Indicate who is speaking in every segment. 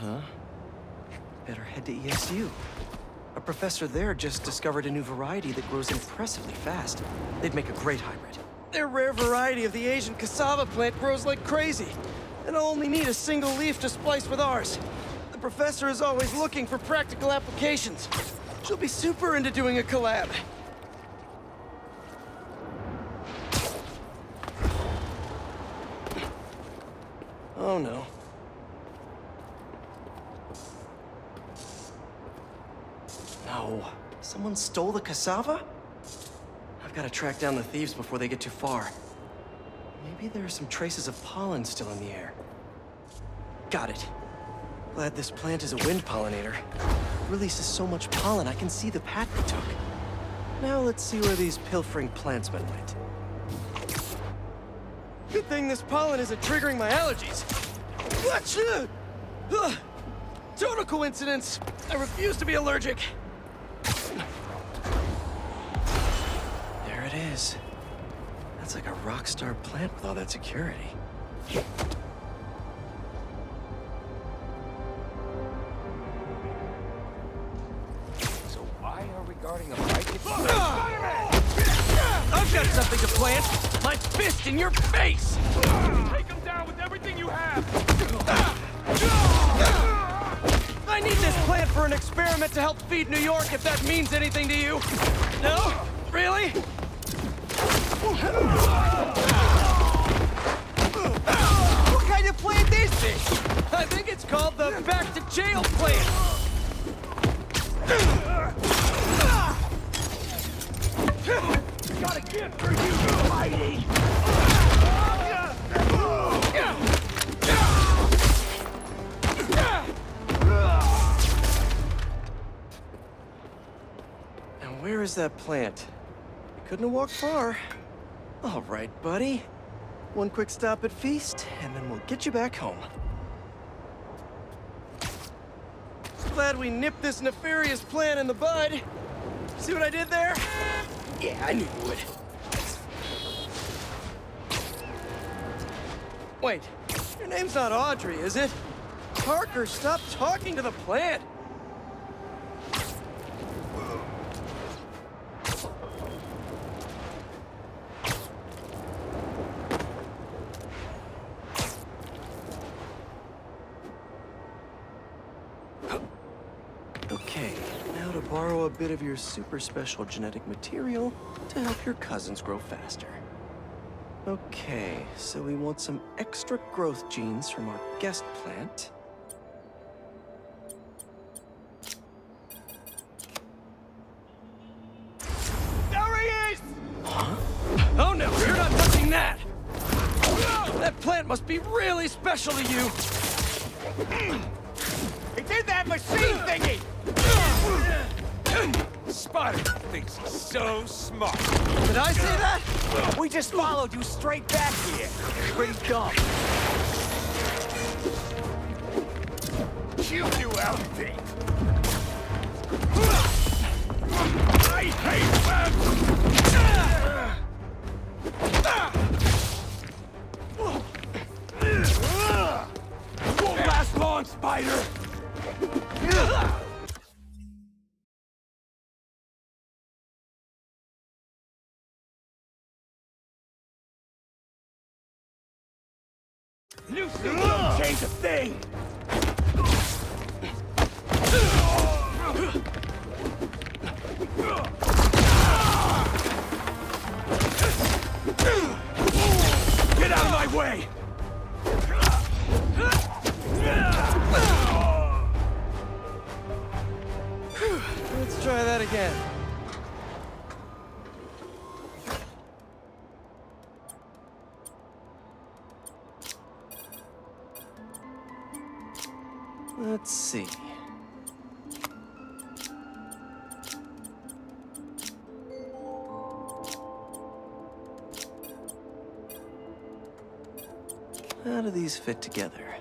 Speaker 1: huh? Better head to ESU. A professor there just discovered a new variety that grows impressively fast. They'd make a great hybrid. Their rare variety of the Asian cassava plant grows like crazy, and I'll only need a single leaf to splice with ours. The professor is always looking for practical applications. She'll be super into doing a collab. Oh no. No. Someone stole the cassava? I've got to track down the thieves before they get too far. Maybe there are some traces of pollen still in the air. Got it. Glad this plant is a wind pollinator. It releases so much pollen, I can see the path they took. Now let's see where these pilfering plantsmen went. Good thing this pollen isn't triggering my allergies. Achoo! Total coincidence. I refuse to be allergic. There it is. That's like a rock star plant with all that security.
Speaker 2: So why are we guarding a fight?
Speaker 1: I've got something to plant! My fist in your face!
Speaker 2: Take him down with everything you have!
Speaker 1: I need this plant for an experiment to help feed New York, if that means anything to you. No? Really? What kind of plant is this? I think it's called the back to jail plant.
Speaker 2: Got a gift for you, fighting!
Speaker 1: Now where is that plant? You couldn't have walked far. All right, buddy. One quick stop at Feast, and then we'll get you back home. Glad we nipped this nefarious plan in the bud. See what I did there? Yeah, I knew you would. Wait, your name's not Audrey, is it? Parker, stop talking to the plant! Okay, now to borrow a bit of your super special genetic material to help your cousins grow faster. Okay, so we want some extra growth genes from our guest plant.
Speaker 2: There he is!
Speaker 1: Huh? Oh no, you're not touching that! That plant must be really special to you!
Speaker 2: It's in that machine thingy! Spider thinks he's so smart.
Speaker 1: Did I say that?
Speaker 2: We just followed you straight back here. Pretty dumb. You do everything. I hate them! Won't last long, Spider! New suit don't change a thing! Get out of my way!
Speaker 1: Let's try that again. Let's see. How do these fit together?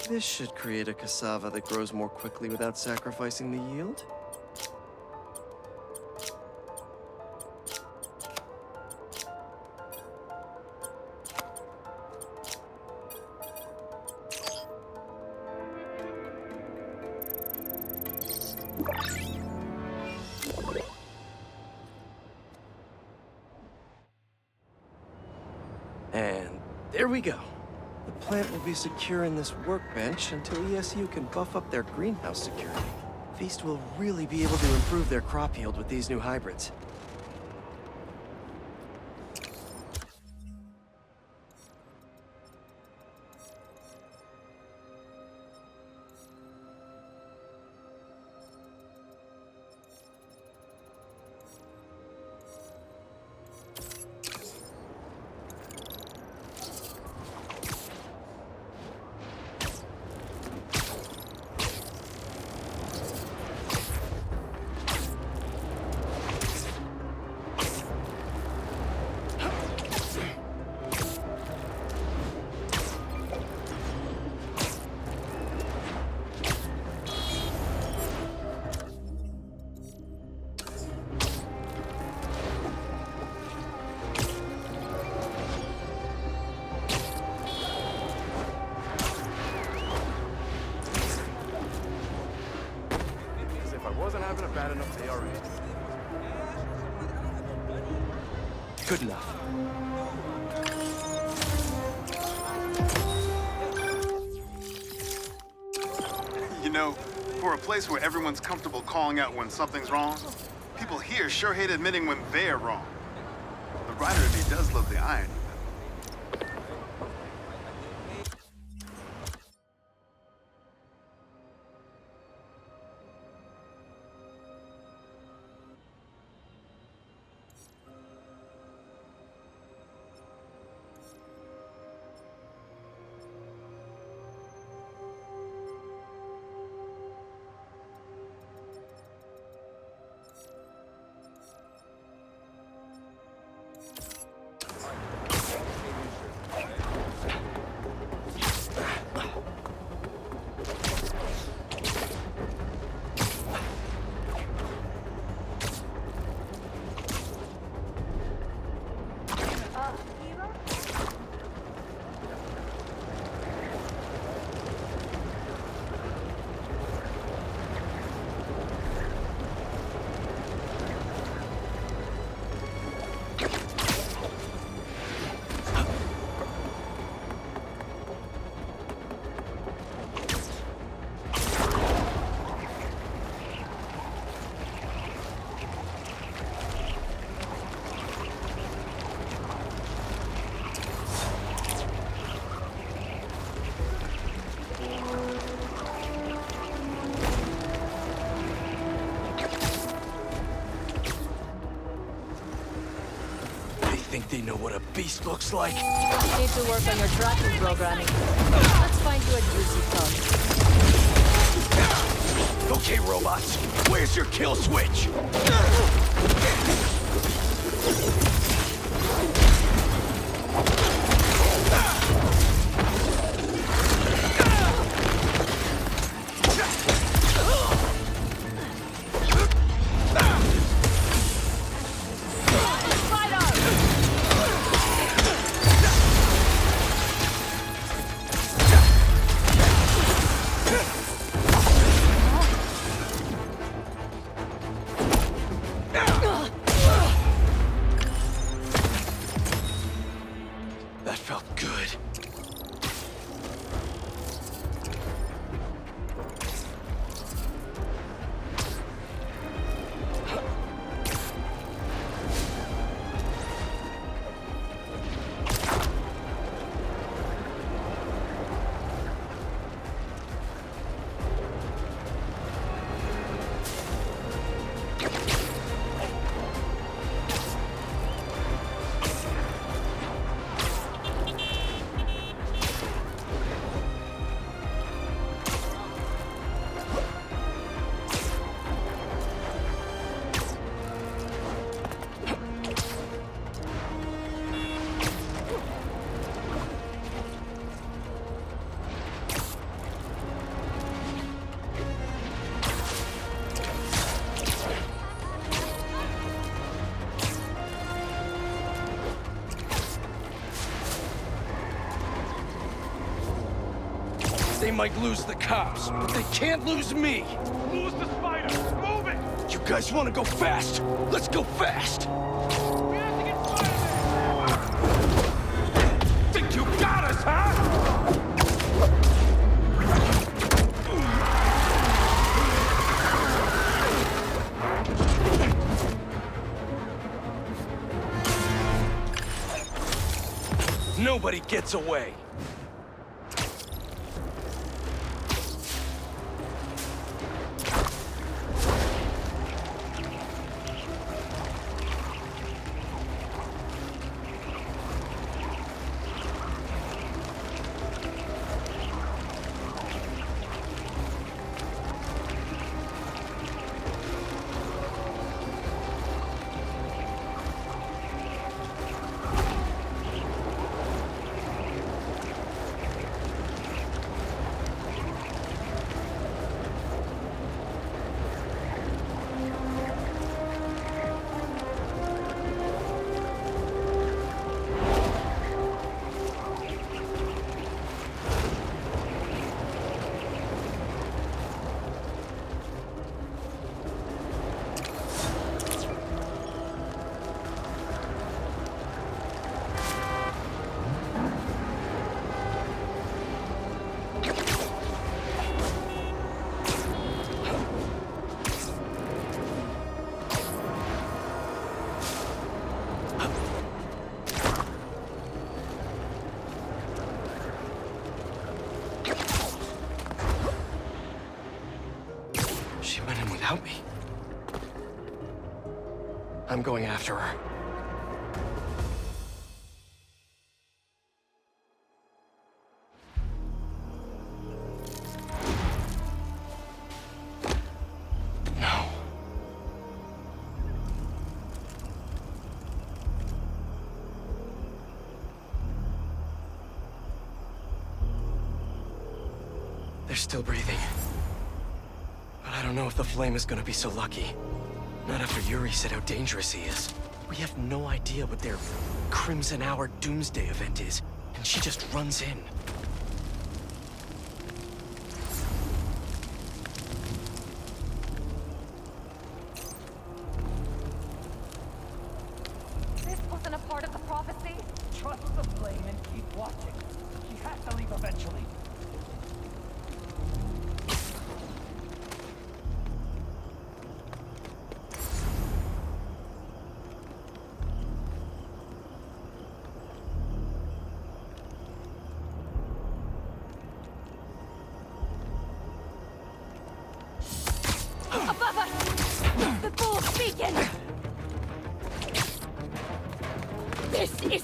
Speaker 1: This should create a cassava that grows more quickly without sacrificing the yield. And there we go. The plant will be secure in this workbench until ESU can buff up their greenhouse security. Feast will really be able to improve their crop yield with these new hybrids.
Speaker 3: Having a bad enough day already.
Speaker 1: Good enough.
Speaker 4: You know, for a place where everyone's comfortable calling out when something's wrong, people here sure hate admitting when they're wrong. The writer in me does love the irony.
Speaker 1: Think they know what a beast looks like?
Speaker 5: You need to work on your tracking programming. Let's find you a juicy target.
Speaker 1: Okay, robots. Where's your kill switch? That felt good. They might lose the cops, but they can't lose me!
Speaker 3: Lose the spider!
Speaker 2: guys want to go fast? Let's go fast! Think you got us, huh? Nobody gets away.
Speaker 1: She went in without me. I'm going after her. No. They're still breathing. But I don't know if the flame is gonna be so lucky. Not after Yuri said how dangerous he is. We have no idea what their Crimson Hour Doomsday event is, and she just runs in.
Speaker 6: This wasn't a part of the prophecy.
Speaker 2: Trust the flame and keep watching. She has to leave eventually.
Speaker 6: Above us! The bull's beacon! This is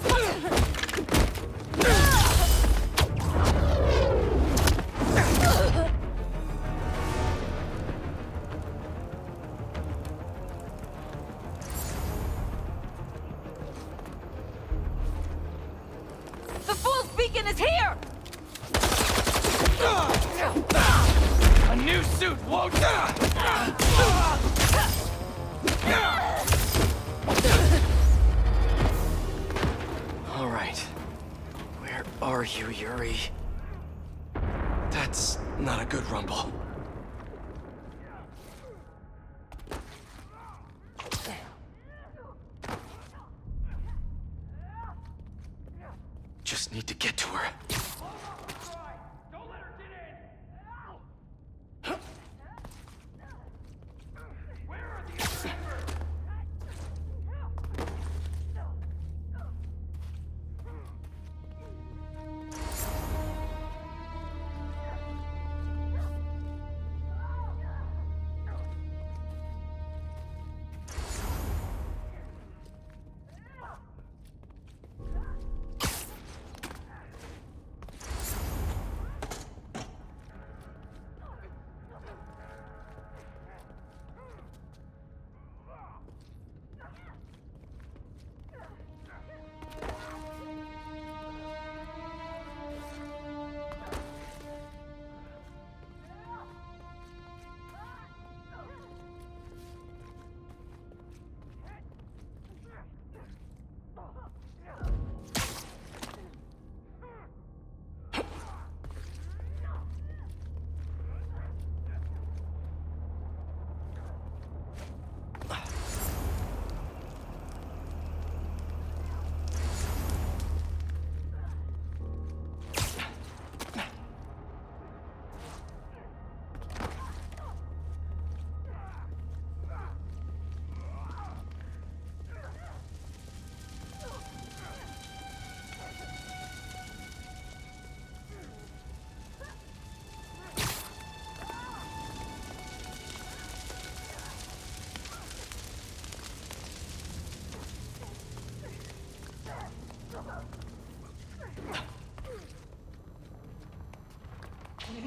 Speaker 6: The bull's beacon is here!
Speaker 2: A new suit won't...
Speaker 1: All right. Where are you, Yuri? That's not a good rumble. Just need to get to her.
Speaker 2: Don't let her get in! Where are the other members?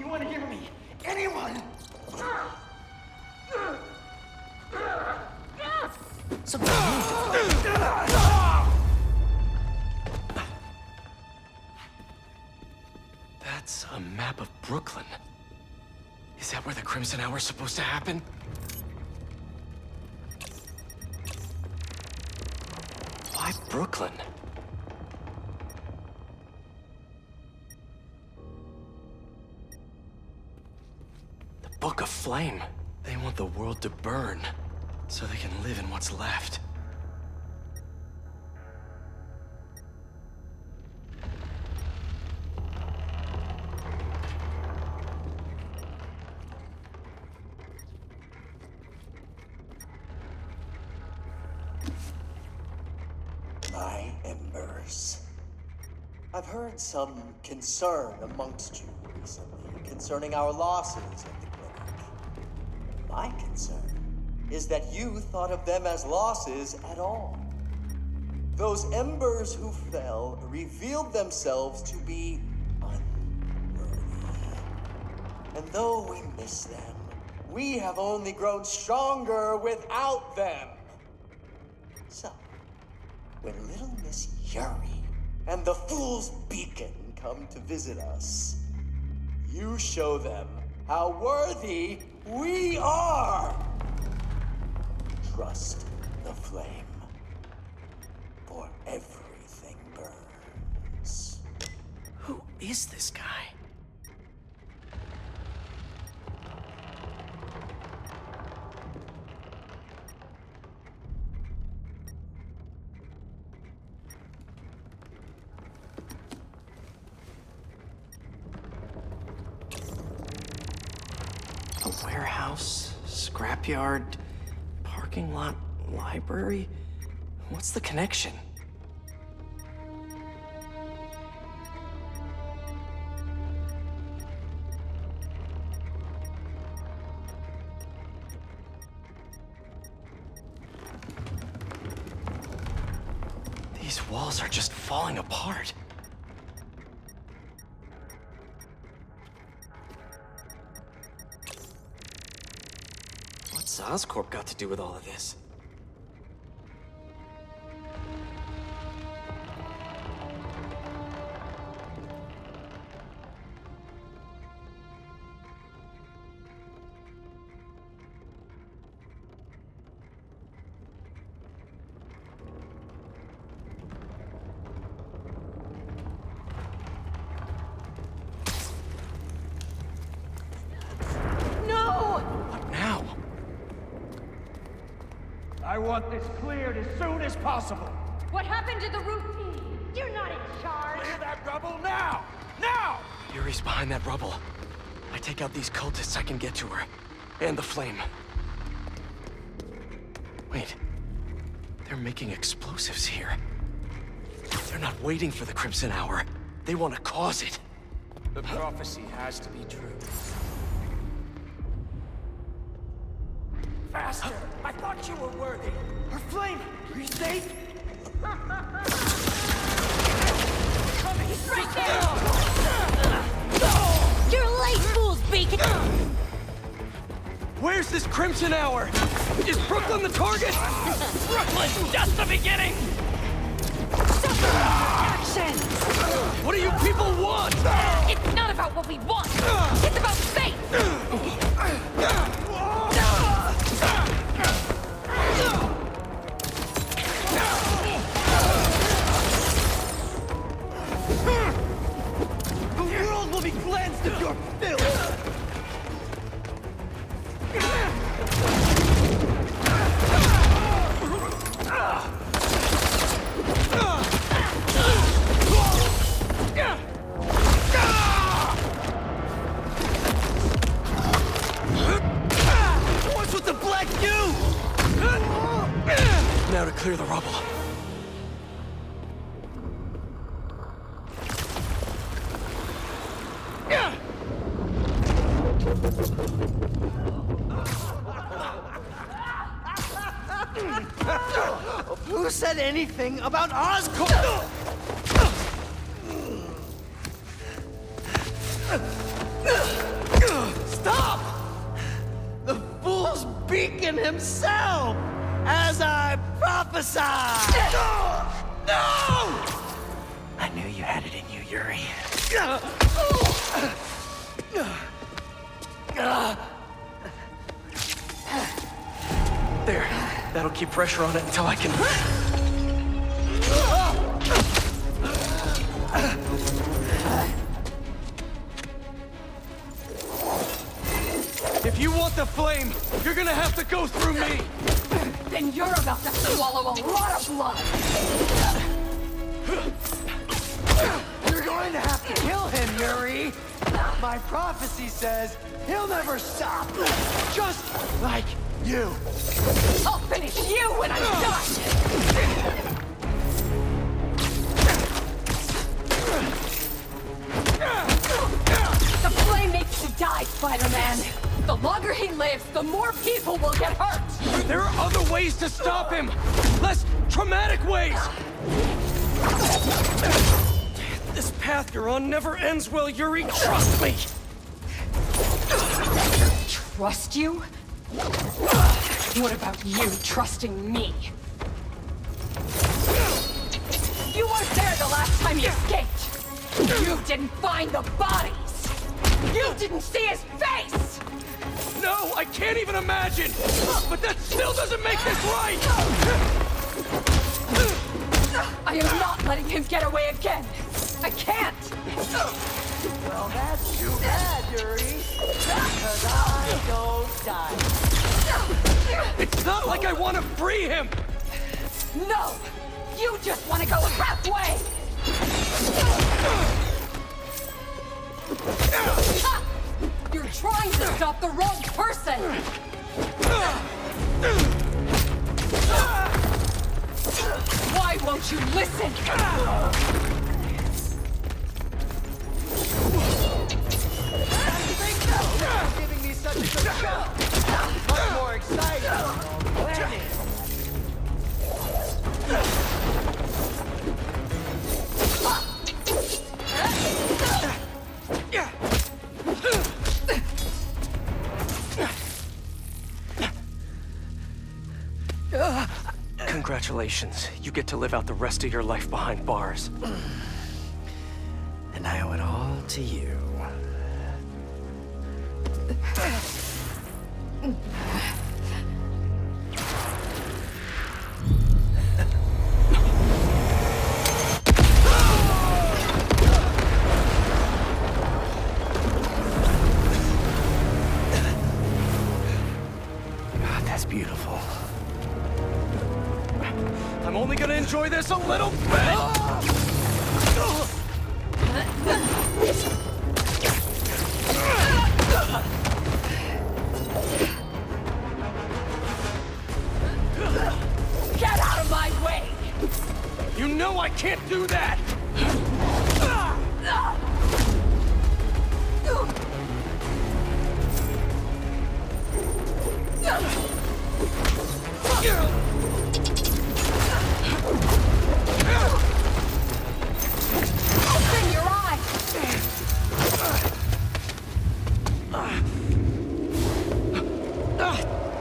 Speaker 2: you want to give me? Anyone?
Speaker 1: That's a map of Brooklyn. Is that where the Crimson Hour's supposed to happen? Why Brooklyn? The Book of Flame. They want the world to burn, so they can live in what's left.
Speaker 7: My embers. I've heard some concern amongst you recently concerning our losses at the clinic. My concern is that you thought of them as losses at all. Those embers who fell revealed themselves to be unworthy. And though we miss them, we have only grown stronger without them. So, when little Miss Yuri and the Fool's Beacon come to visit us, you show them how worthy we are. Trust the flame, for everything burns.
Speaker 1: Who is this guy? A warehouse, scrapyard, parking lot, library? What's the connection? These walls are just falling apart. What's Oscorp got to do with all of this?
Speaker 6: No!
Speaker 1: What now?
Speaker 2: I want this cleared as soon as possible.
Speaker 6: What happened to the routine? You're not in charge.
Speaker 2: Clear that rubble now! Now!
Speaker 1: Yuri's behind that rubble. I take out these cultists, I can get to her. And the flame. Wait. They're making explosives here. They're not waiting for the Crimson Hour. They want to cause it.
Speaker 2: The prophecy has to be true. Faster! I thought you were worthy. Her flame! Are you safe?
Speaker 6: Coming! He's right there! You're late, Fool's Beacon!
Speaker 1: Where's this Crimson Hour? Is Brooklyn the target?
Speaker 6: Brooklyn's just the beginning! Action!
Speaker 1: What do you people want?
Speaker 6: It's not about what we want! It's about fate!
Speaker 1: The world will be cleansed of your filth! What's with the black goo? Now to clear the rubble. Who said anything about Oscorp? him himself, as I prophesied! No!
Speaker 2: I knew you had it in you, Yuri.
Speaker 1: There. That'll keep pressure on it until I can...
Speaker 2: If you want the flame, you're gonna have to go through me!
Speaker 6: Then you're about to swallow a lot of blood.
Speaker 2: You're going to have to kill him, Yuri! My prophecy says he'll never stop! Just like you!
Speaker 6: I'll finish you when I'm done! The flame needs to die, Spider-Man! The longer he lives, the more people will get hurt!
Speaker 2: There are other ways to stop him! Less traumatic ways!
Speaker 1: This path you're on never ends well, Yuri. Trust me!
Speaker 6: Trust you? What about you trusting me? You weren't there the last time he escaped! You didn't find the bodies! You didn't see his face!
Speaker 2: No, I can't even imagine! But that still doesn't make this right!
Speaker 6: I am not letting him get away again! I can't!
Speaker 2: Well, that's too bad, Yuri. Because I don't die. It's not like I want to free him!
Speaker 6: No! You just want to go halfway! Ha! You're trying to stop the wrong person! Why won't you listen?
Speaker 2: Giving me such a good show. Much more exciting. Planning.
Speaker 1: Congratulations. You get to live out the rest of your life behind bars.
Speaker 2: And I owe it all to you. God, that's beautiful.
Speaker 1: I'm only gonna enjoy this a little bit!
Speaker 6: Get out of my way!
Speaker 2: You know I can't do that!
Speaker 6: Open your eyes!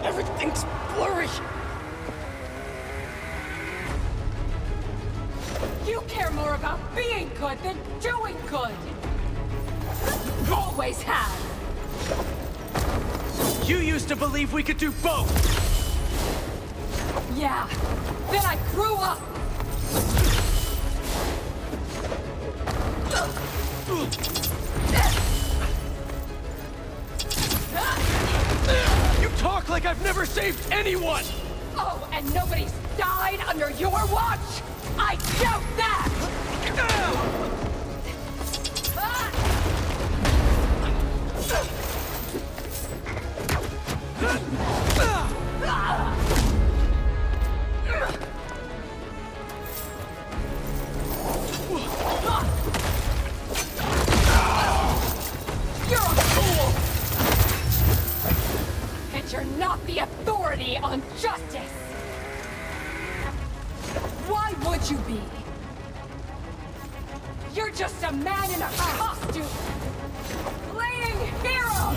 Speaker 1: Everything's blurry!
Speaker 6: You care more about being good than doing good! Always have!
Speaker 2: You used to believe we could do both!
Speaker 6: Yeah, then I grew up!
Speaker 2: You talk like I've never saved anyone!
Speaker 6: Oh, and nobody's died under your watch? I doubt that! You're a fool! And you're not the authority on justice! Why would you be? You're just a man in a costume! Playing hero!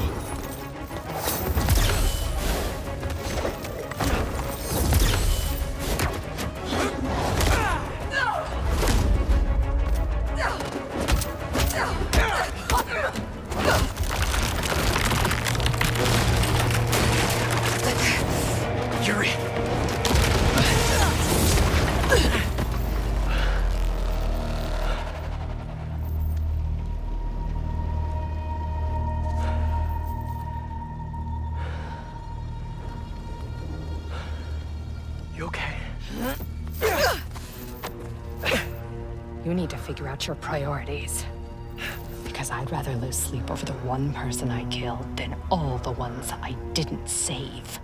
Speaker 6: figure out your priorities. Because I'd rather lose sleep over the one person I killed than all the ones I didn't save.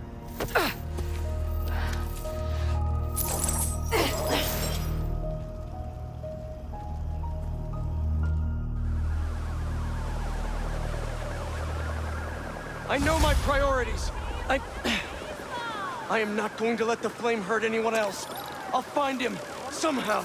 Speaker 1: I know my priorities. I am not going to let the flame hurt anyone else. I'll find him, somehow.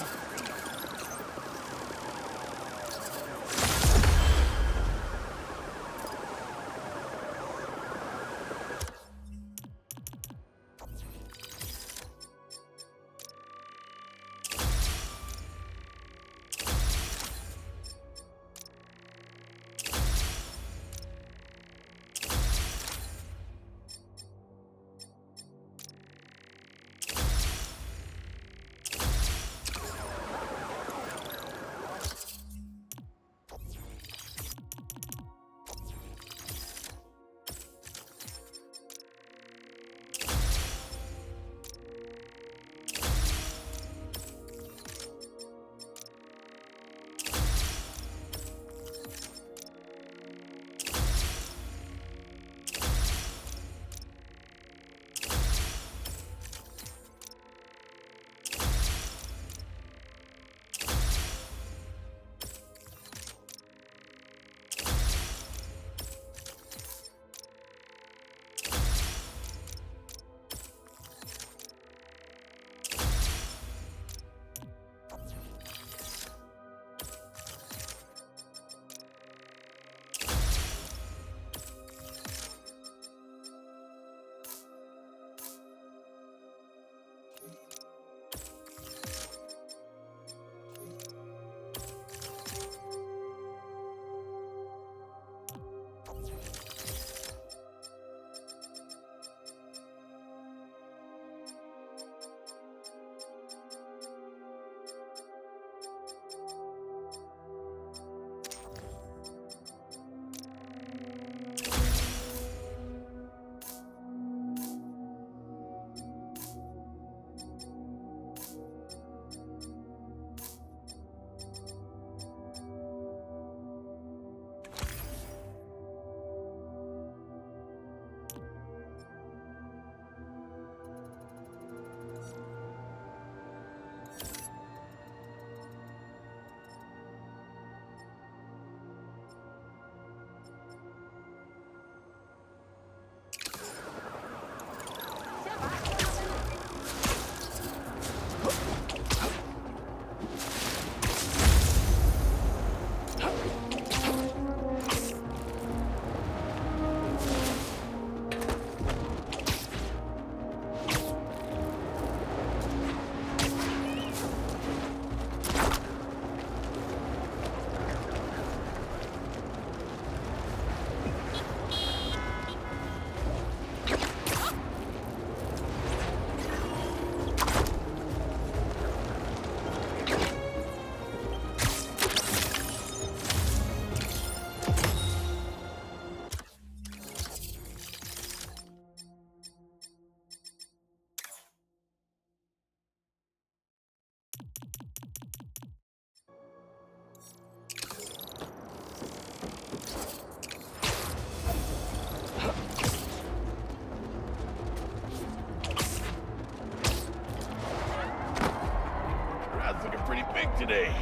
Speaker 8: big today.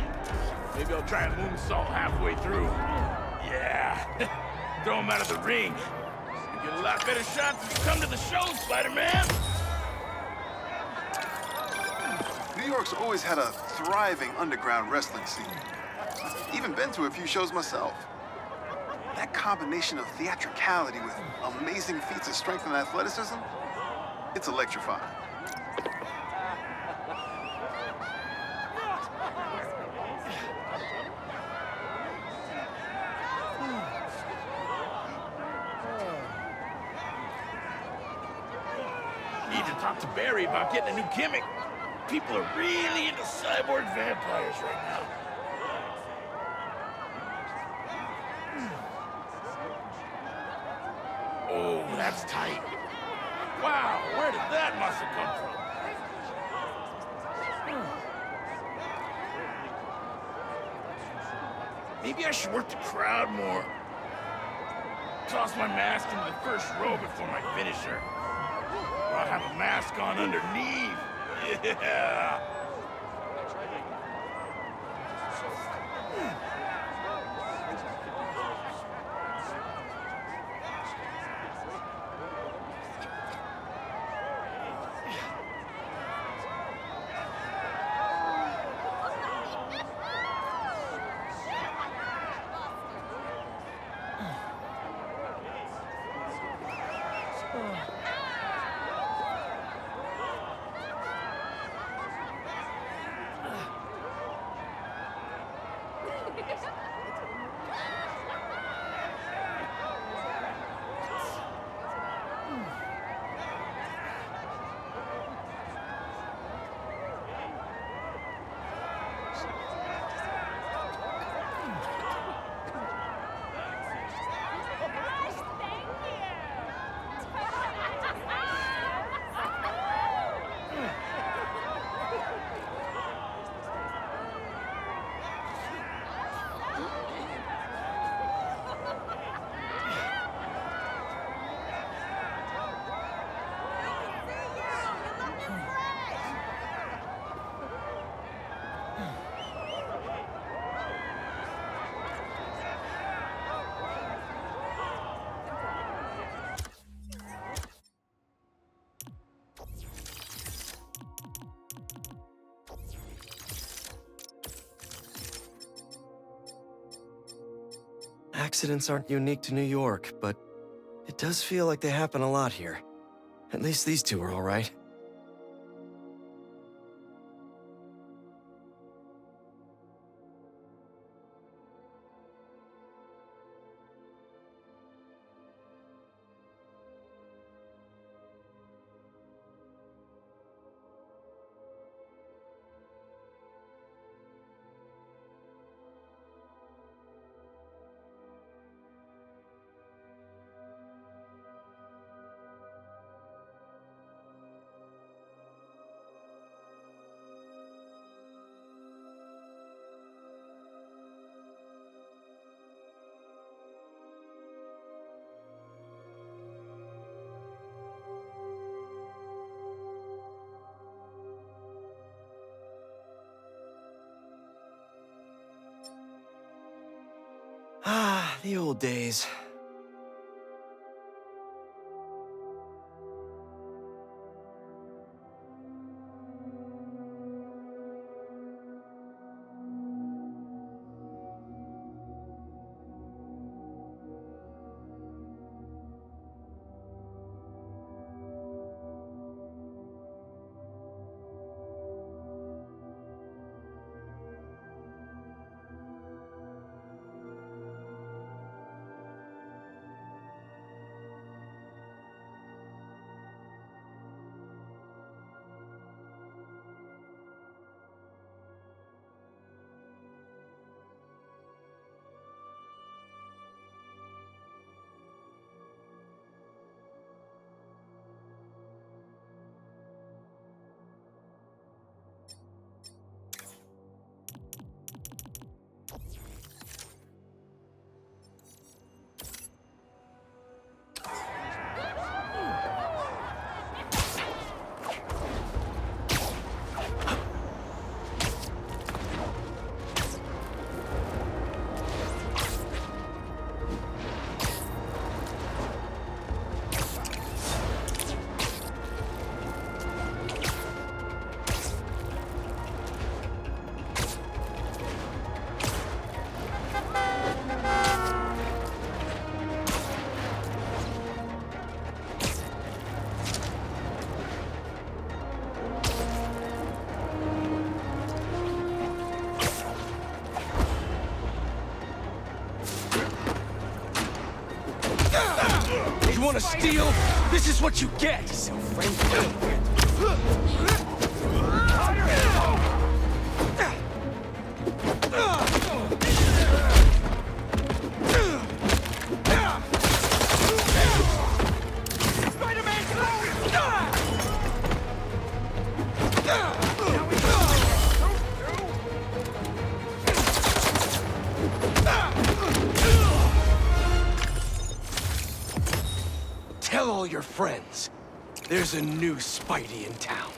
Speaker 8: Maybe I'll try and moonsault halfway through. Yeah, throw him out of the ring. You get a lot better shots if you come to the show, Spider-Man.
Speaker 4: New York's always had a thriving underground wrestling scene. Even been to a few shows myself. That combination of theatricality with amazing feats of strength and athleticism, it's electrifying.
Speaker 8: Need to talk to Barry about getting a new gimmick. People are really into cyborg vampires right now. Oh, that's tight. Wow, where did that muscle come from? Maybe I should work the crowd more. Toss my mask into the first row before my finisher. Or I'll have a mask on underneath. Yeah!
Speaker 1: Accidents aren't unique to New York, but it does feel like they happen a lot here. At least these two are all right. Ah, the old days.
Speaker 2: You wanna steal? This is what you get! So Spider-Man!
Speaker 1: tell your friends. There's a new Spidey in town.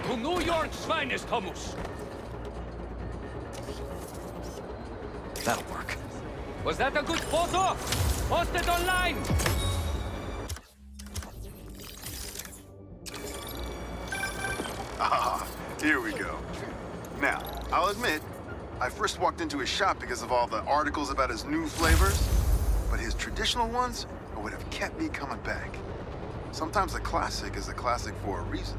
Speaker 9: To New York's finest hummus.
Speaker 1: That'll work.
Speaker 9: Was that a good photo? Post it online!
Speaker 4: Ah, here we go. Now, I'll admit, I first walked into his shop because of all the articles about his new flavors, but his traditional ones would have kept me coming back. Sometimes a classic is a classic for a reason.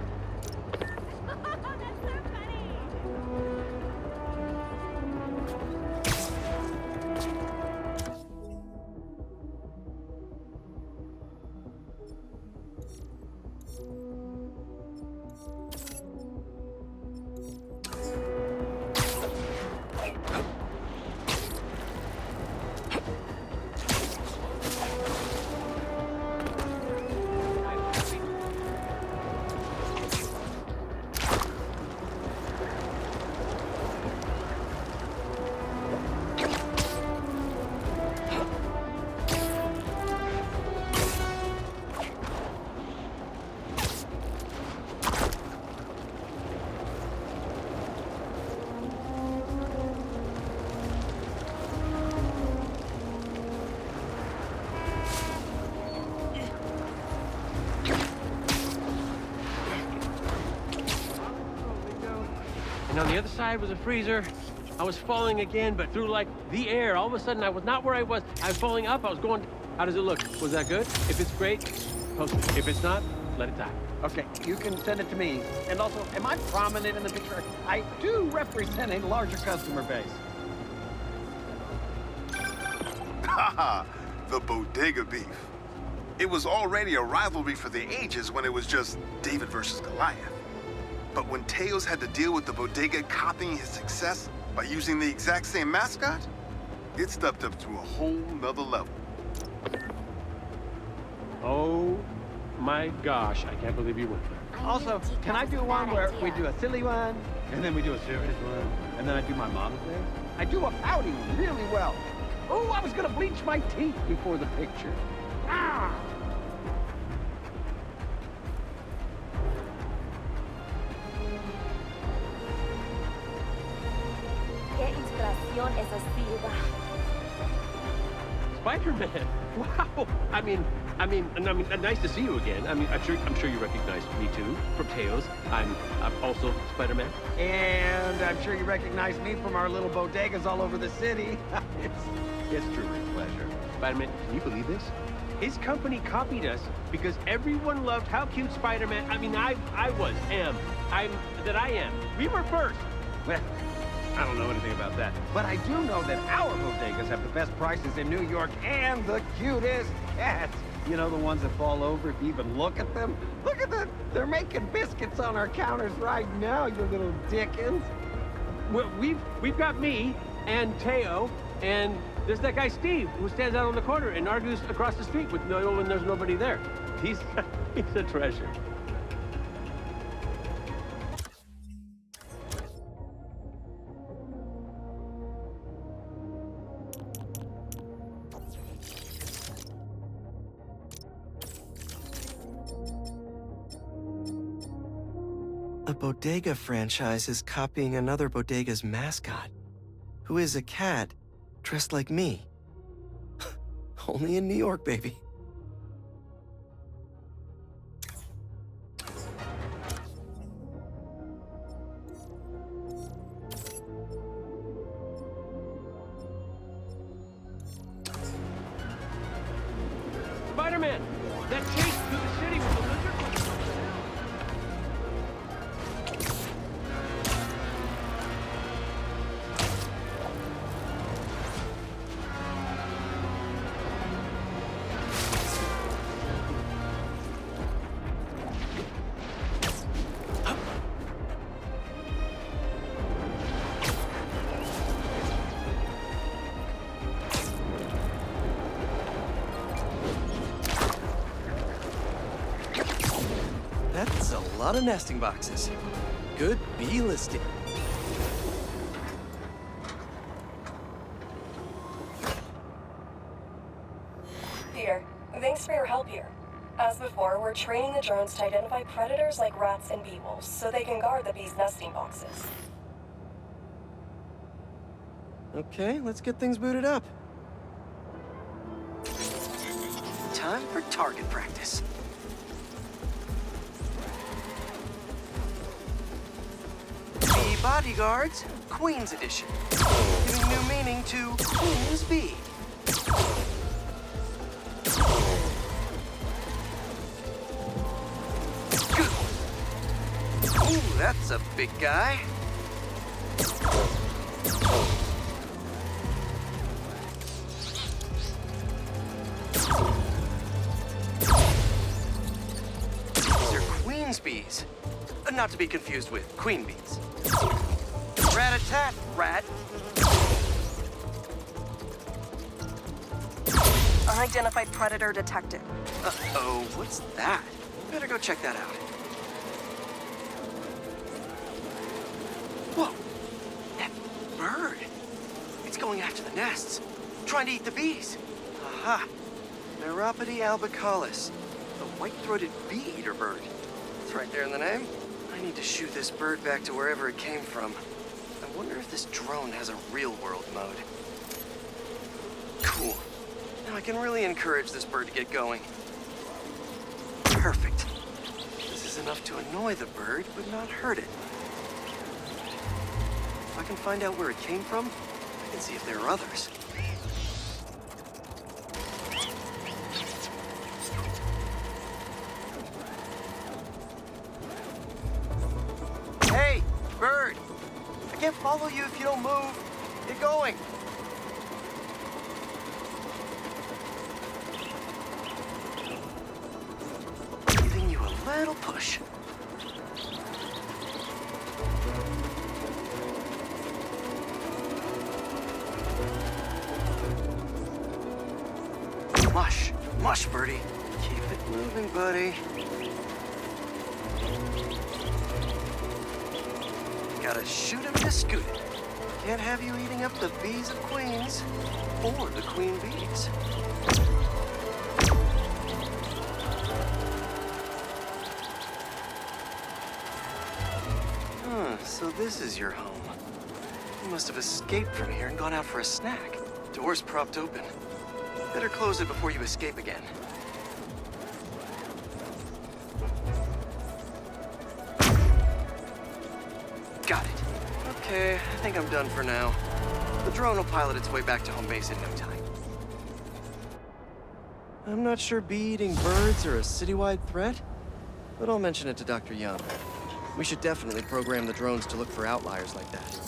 Speaker 10: And on the other side was a freezer. I was falling again, but through like the air. All of a sudden, I was not where I was. I was falling up. I was going. How does it look? Was that good? If it's great, post it. If it's not, let it die.
Speaker 2: Okay, you can send it to me. And also, am I prominent in the picture? I do represent a larger customer base.
Speaker 4: Haha, the bodega beef. It was already a rivalry for the ages when it was just David versus Goliath. But when Teos had to deal with the bodega copying his success by using the exact same mascot, it stepped up to a whole nother level.
Speaker 10: Oh my gosh, I can't believe you went there.
Speaker 2: Also, can I do one where we do a silly one, and then we do a serious one, and then I do my mom's face? I do a pouty one really well. Oh, I was gonna bleach my teeth before the picture. Ah!
Speaker 11: ¿Qué inspiración es así?
Speaker 10: Spider-Man. Wow. I mean, nice to see you again. I mean, I'm sure you recognize me too from Teos. I'm also Spider-Man.
Speaker 2: And I'm sure you recognize me from our little bodegas all over the city. It's truly a pleasure.
Speaker 10: Spider-Man, can you believe this? His company copied us because everyone loved how cute Spider-Man. I mean, I am. We were first.
Speaker 2: Well, I don't know anything about that. But I do know that our bodegas have the best prices in New York and the cutest cats. You know, the ones that fall over if you even look at them? Look at them. They're making biscuits on our counters right now, you little dickens.
Speaker 10: Well, we've got me and Teo, and there's that guy Steve who stands out on the corner and argues across the street with when there's nobody there. He's a treasure.
Speaker 1: A bodega franchise is copying another bodega's mascot, who is a cat dressed like me. Only in New York, baby.
Speaker 10: Spider-Man! That chase through the city with the lizard was...
Speaker 1: That's a lot of nesting boxes. Good bee listing.
Speaker 12: Peter, thanks for your help here. As before, we're training the drones to identify predators like rats and bee wolves, so they can guard the bees' nesting boxes.
Speaker 1: Okay, let's get things booted up. Time for target practice. Bee Bodyguards, Queen's Edition. Giving new meaning to Queen's Bee. Good. Ooh, that's a big guy. These are Queen's bees. Not to be confused with queen bees. Rat-a-tat, rat.
Speaker 12: Unidentified predator detected.
Speaker 1: Uh-oh, what's that? Better go check that out. Whoa, that bird. It's going after the nests, trying to eat the bees. Aha, Neuropody albicollis, the white-throated bee-eater bird. It's right there in the name. I need to shoot this bird back to wherever it came from. I wonder if this drone has a real-world mode. Cool. Now I can really encourage this bird to get going. Perfect. This is enough to annoy the bird, but not hurt it. If I can find out where it came from, I can see if there are others. Hey, bird! I can't follow you if you don't move. Get going. Giving you a little push. Mush. Mush, birdie. Keep it moving, buddy. Gotta shoot him to scoot it. Can't have you eating up the bees of queens, or the queen bees. So this is your home. You must have escaped from here and gone out for a snack. Door's propped open. Better close it before you escape again. Got it. Okay, I think I'm done for now. The drone will pilot its way back to home base in no time. I'm not sure bee-eating birds are a citywide threat, but I'll mention it to Dr. Young. We should definitely program the drones to look for outliers like that.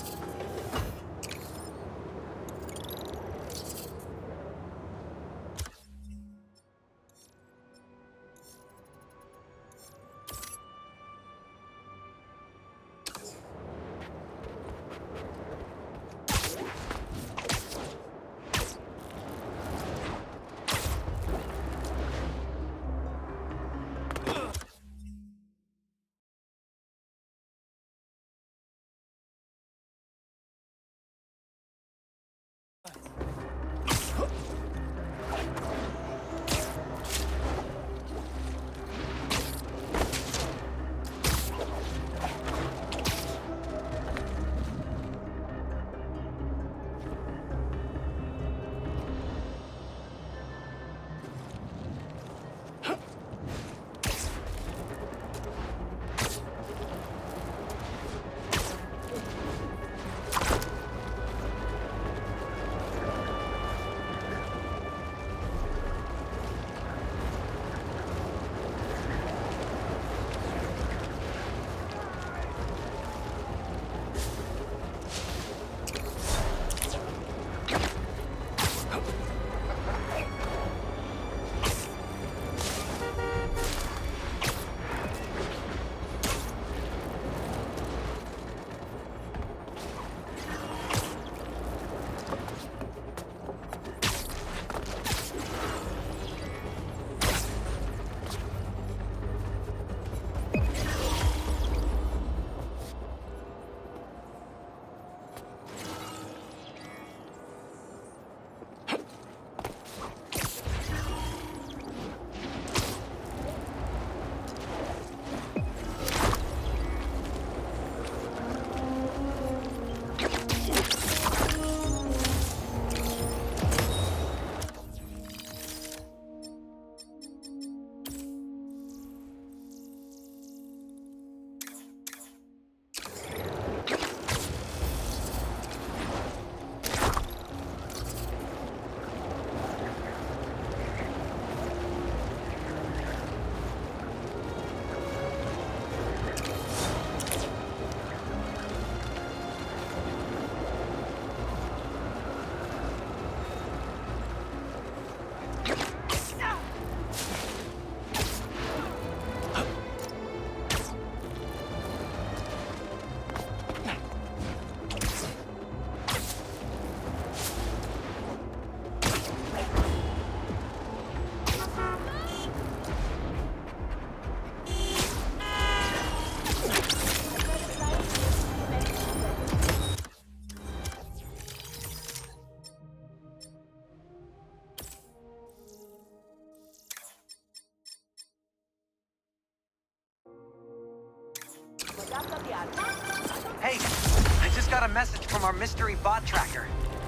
Speaker 13: got a message from our mystery bot tracker.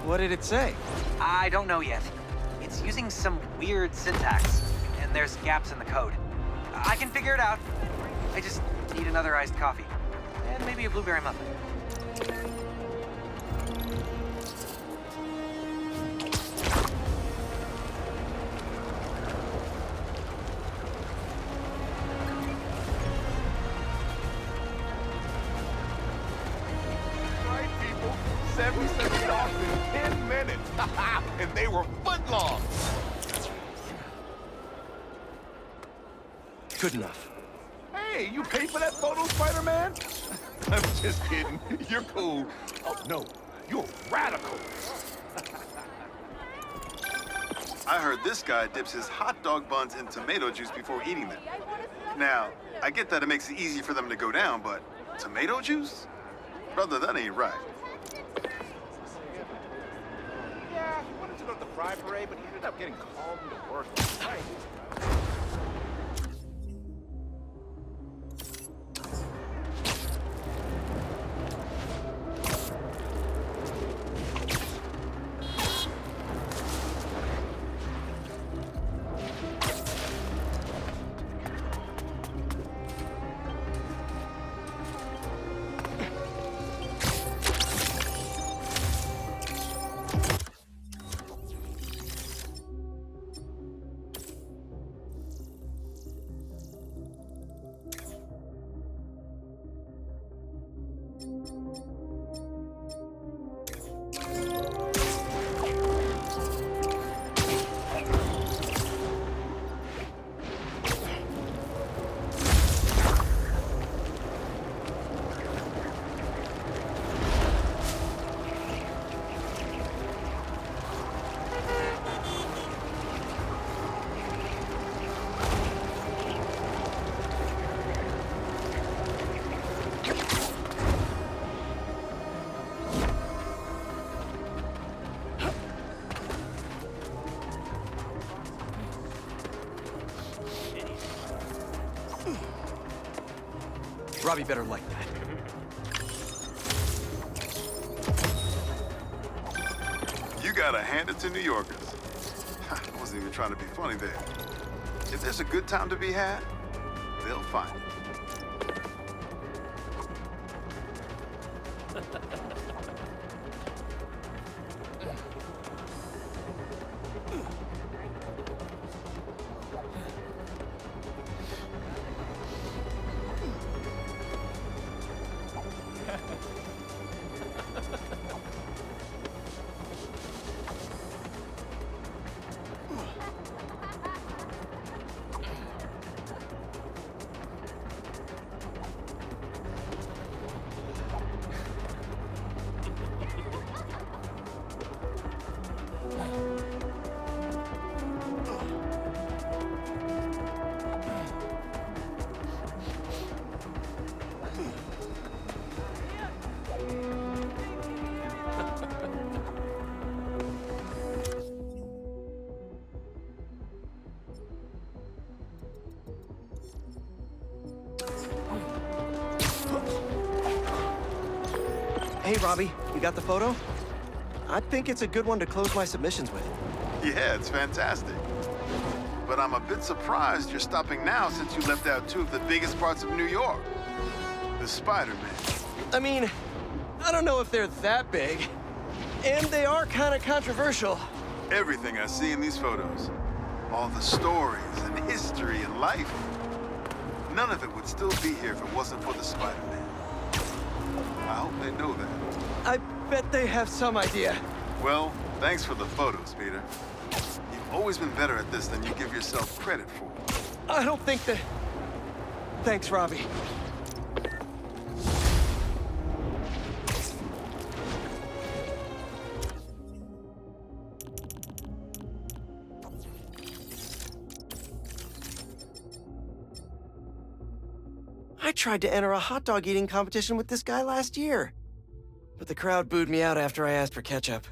Speaker 1: What did it say?
Speaker 13: I don't know yet. It's using some weird syntax, and there's gaps in the code. I can figure it out. I just need another iced coffee. And maybe a blueberry muffin.
Speaker 3: Right, people? 77 dogs in 10 minutes. And they were foot long.
Speaker 1: Good enough.
Speaker 3: Hey, you paid for that photo, Spider-Man? I'm just kidding. You're cool. Oh, no. You're radical.
Speaker 4: I heard this guy dips his hot dog buns in tomato juice before eating them. Now, I get that it makes it easy for them to go down, but tomato juice? Brother, that ain't right.
Speaker 3: Yeah, he wanted to go to the Pride Parade, but he ended up getting called into work. Right.
Speaker 1: Robbie better like that.
Speaker 4: You gotta hand it to New Yorkers. I wasn't even trying to be funny there. If there's a good time to be had, they'll find it.
Speaker 1: Hey, Robbie, you got the photo? I think it's a good one to close my submissions with.
Speaker 4: Yeah, it's fantastic. But I'm a bit surprised you're stopping now since you left out two of the biggest parts of New York. The Spider-Man.
Speaker 1: I mean, I don't know if they're that big. And they are kind of controversial.
Speaker 4: Everything I see in these photos. All the stories and history and life. None of it would still be here if it wasn't for the Spider-Man. I hope they know that.
Speaker 1: I bet they have some idea.
Speaker 4: Well, thanks for the photos, Peter. You've always been better at this than you give yourself credit for.
Speaker 1: I don't think that... Thanks, Robbie. I tried to enter a hot dog eating competition with this guy last year. But the crowd booed me out after I asked for ketchup.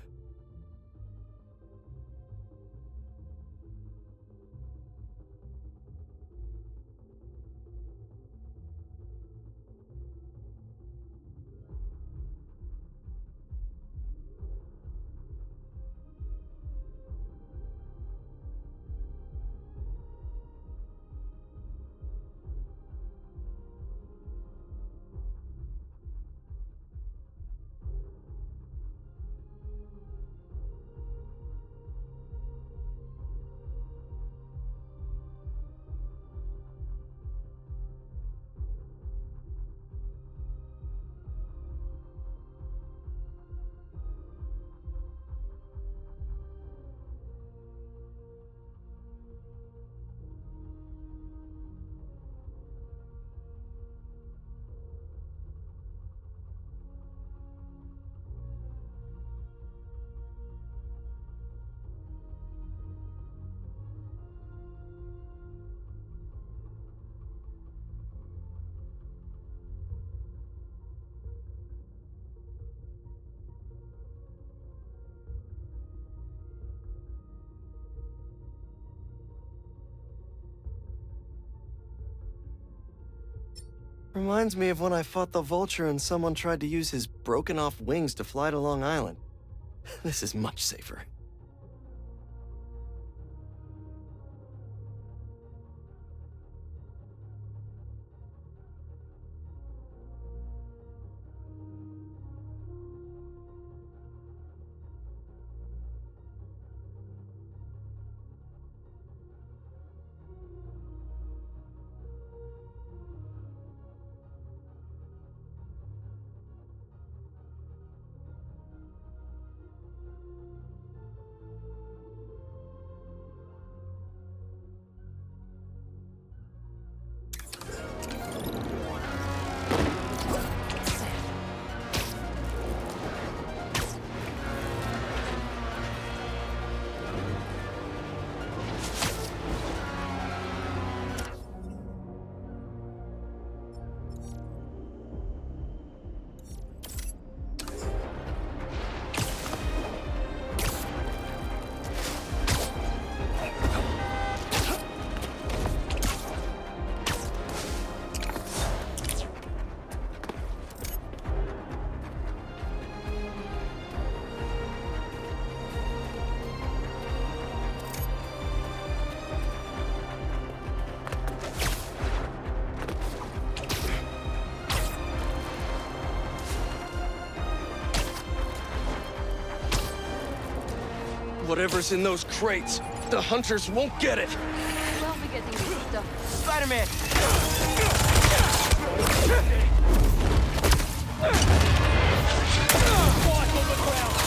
Speaker 1: Reminds me of when I fought the vulture and someone tried to use his broken off wings to fly to Long Island. This is much safer. Whatever's in those crates, the hunters won't get it!
Speaker 5: We'll be getting this stuff.
Speaker 13: Spider-Man!
Speaker 9: Walk on the ground!